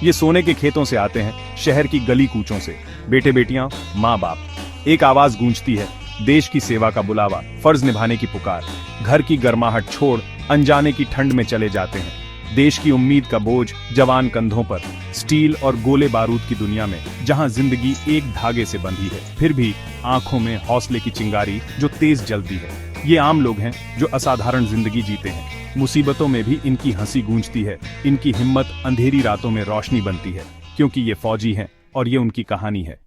ये सोने के खेतों से आते हैं, शहर की गली कूचों से, बेटे बेटियां, माँ बाप। एक आवाज गूंजती है, देश की सेवा का बुलावा, फर्ज निभाने की पुकार। घर की गर्माहट छोड़ अनजाने की ठंड में चले जाते हैं। देश की उम्मीद का बोझ जवान कंधों पर, स्टील और गोले बारूद की दुनिया में जहां जिंदगी एक धागे से बंधी है, फिर भी आंखों में हौसले की चिंगारी जो तेज जलती है। ये आम लोग हैं जो असाधारण जिंदगी जीते हैं। मुसीबतों में भी इनकी हंसी गूंजती है, इनकी हिम्मत अंधेरी रातों में रोशनी बनती है, क्योंकि ये फौजी हैं और ये उनकी कहानी है।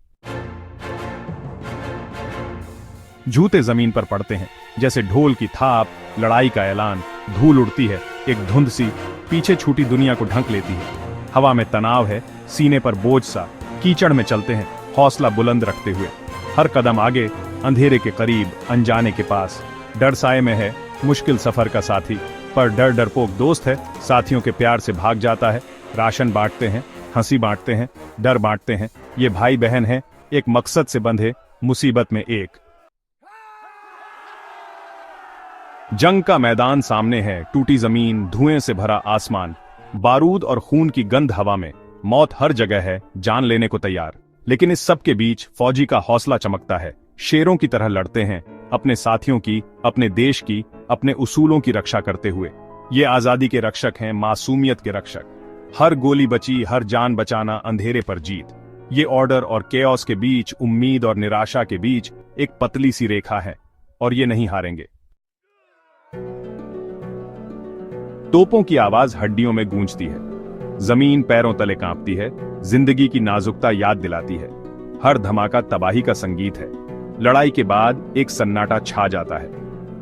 जूते जमीन पर पड़ते हैं, जैसे ढोल की थाप, लड़ाई का ऐलान। धूल उड़ती है, एक धुंध सी पीछे छूटी दुनिया को ढक लेती है। हवा में तनाव है, सीने पर बोझ सा। कीचड़ में चलते हैं, हौसला बुलंद रखते हुए। हर कदम आगे, अंधेरे के करीब, अनजाने के पास। डर साए में है, मुश्किल सफर का साथी, पर डर डरपोक दोस्त है, साथियों के प्यार से भाग जाता है। राशन बांटते हैं, हंसी बांटते हैं, डर बांटते हैं। ये भाई बहन है, एक मकसद से बंधे, मुसीबत में एक। जंग का मैदान सामने है, टूटी जमीन, धुएं से भरा आसमान, बारूद और खून की गंध हवा में। मौत हर जगह है, जान लेने को तैयार। लेकिन इस सब के बीच फौजी का हौसला चमकता है। शेरों की तरह लड़ते हैं, अपने साथियों की, अपने देश की, अपने उसूलों की रक्षा करते हुए। ये आजादी के रक्षक हैं, मासूमियत के रक्षक। हर गोली बची, हर जान बचाना, अंधेरे पर जीत। ये ऑर्डर और केओस के बीच, उम्मीद और निराशा के बीच एक पतली सी रेखा है, और ये नहीं हारेंगे। तोपों की आवाज हड्डियों में गूंजती है, जमीन पैरों तले कांपती है, जिंदगी की नाजुकता याद दिलाती है। हर धमाका तबाही का संगीत है। लड़ाई के बाद एक सन्नाटा छा जाता है।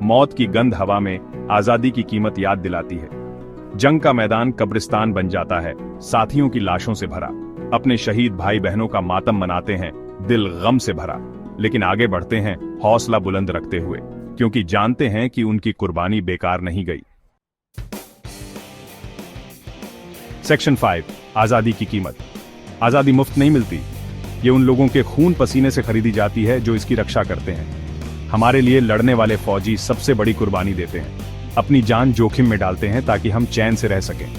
मौत की गंध हवा में आजादी की कीमत याद दिलाती है। जंग का मैदान कब्रिस्तान बन जाता है, साथियों की लाशों से भरा। अपने शहीद भाई बहनों का मातम मनाते हैं, दिल गम से भरा। लेकिन आगे बढ़ते हैं, हौसला बुलंद रखते हुए, क्योंकि जानते हैं कि उनकी कुर्बानी बेकार नहीं गई। सेक्शन 5, आजादी की कीमत। आजादी मुफ्त नहीं मिलती, ये उन लोगों के खून पसीने से खरीदी जाती है जो इसकी रक्षा करते हैं। हमारे लिए लड़ने वाले फौजी सबसे बड़ी कुर्बानी देते हैं, अपनी जान जोखिम में डालते हैं ताकि हम चैन से रह सकें।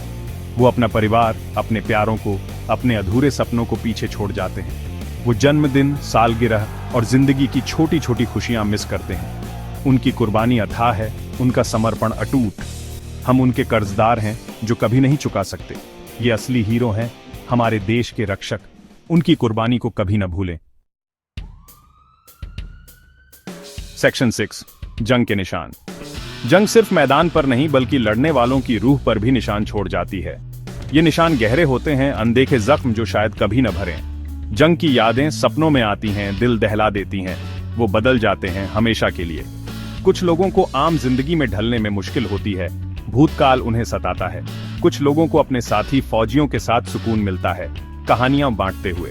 वो अपना परिवार, अपने प्यारों को, अपने अधूरे सपनों को पीछे छोड़ जाते हैं। वो जन्मदिन, सालगिरह और जिंदगी की छोटी छोटी खुशियां मिस करते हैं। उनकी कुर्बानी अथाह है, उनका समर्पण अटूट। हम उनके कर्जदार हैं जो कभी नहीं चुका सकते। ये असली हीरो हैं, हमारे देश के रक्षक। उनकी कुर्बानी को कभी न भूलें। सेक्शन 6, जंग के निशान। जंग सिर्फ मैदान पर नहीं बल्कि लड़ने वालों की रूह पर भी निशान छोड़ जाती है। ये निशान गहरे होते हैं, अनदेखे जख्म जो शायद कभी न भरें। जंग की यादें सपनों में आती हैं, दिल दहला देती हैं। वो बदल जाते हैं हमेशा के लिए। कुछ लोगों को आम जिंदगी में ढलने में मुश्किल होती है, भूतकाल उन्हें सताता है। कुछ लोगों को अपने साथी फौजियों के साथ सुकून मिलता है, कहानियां बांटते हुए।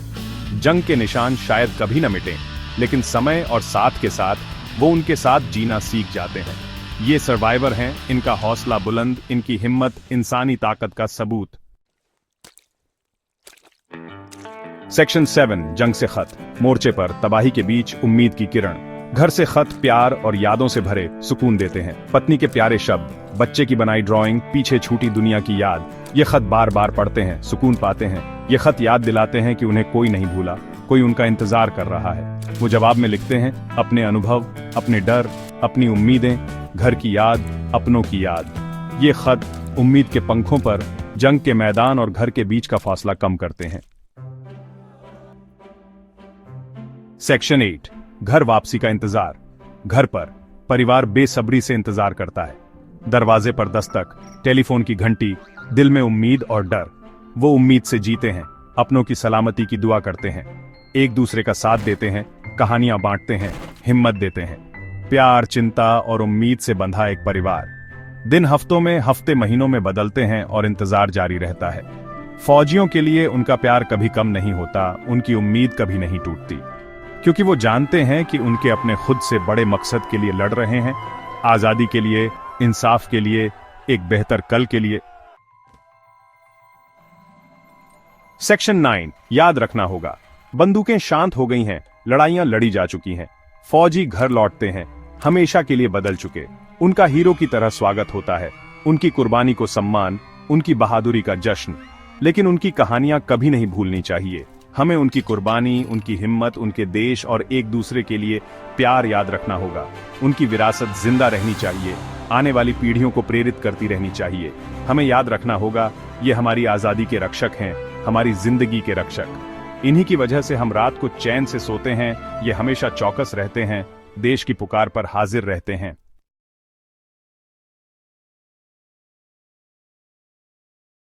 जंग के निशान शायद कभी न मिटें, लेकिन समय और साथ के साथ वो उनके साथ जीना सीख जाते हैं। ये सर्वाइवर हैं, इनका हौसला बुलंद, इनकी हिम्मत इंसानी ताकत का सबूत। सेक्शन 7, जंग से खत। मोर्चे पर तबाही के बीच उम्मीद की किरण। घर से खत प्यार और यादों से भरे सुकून देते हैं। पत्नी के प्यारे शब्द, बच्चे की बनाई ड्राइंग, पीछे छूटी दुनिया की याद। ये खत बार बार पढ़ते हैं, सुकून पाते हैं। ये खत याद दिलाते हैं कि उन्हें कोई नहीं भूला, कोई उनका इंतजार कर रहा है। वो जवाब में लिखते हैं अपने अनुभव, अपने डर, अपनी उम्मीदें, घर की याद, अपनों की याद। ये खत उम्मीद के पंखों पर जंग के मैदान और घर के बीच का फासला कम करते हैं। सेक्शन 8, घर वापसी का इंतजार। घर पर परिवार बेसब्री से इंतजार करता है। दरवाजे पर दस्तक, टेलीफोन की घंटी, दिल में उम्मीद और डर। वो उम्मीद से जीते हैं, अपनों की सलामती की दुआ करते हैं, एक दूसरे का साथ देते हैं, कहानियां बांटते हैं, हिम्मत देते हैं। प्यार, चिंता और उम्मीद से बंधा एक परिवार। दिन हफ्तों में, हफ्ते महीनों में बदलते हैं और इंतजार जारी रहता है। फौजियों के लिए उनका प्यार कभी कम नहीं होता, उनकी उम्मीद कभी नहीं टूटती, क्योंकि वो जानते हैं कि उनके अपने खुद से बड़े मकसद के लिए लड़ रहे हैं। आजादी के लिए, इंसाफ के लिए, एक बेहतर कल के लिए। सेक्शन 9, याद रखना होगा। बंदूकें शांत हो गई हैं, लड़ाइयां लड़ी जा चुकी हैं। फौजी घर लौटते हैं, हमेशा के लिए बदल चुके। उनका हीरो की तरह स्वागत होता है, उनकी कुर्बानी को सम्मान, उनकी बहादुरी का जश्न। लेकिन उनकी कहानियां कभी नहीं भूलनी चाहिए। हमें उनकी कुर्बानी, उनकी हिम्मत, उनके देश और एक दूसरे के लिए प्यार याद रखना होगा। उनकी विरासत जिंदा रहनी चाहिए, आने वाली पीढ़ियों को प्रेरित करती रहनी चाहिए। हमें याद रखना होगा, ये हमारी आजादी के रक्षक हैं, हमारी जिंदगी के रक्षक। इन्हीं की वजह से हम रात को चैन से सोते हैं, ये हमेशा चौकस रहते हैं, देश की पुकार पर हाजिर रहते हैं।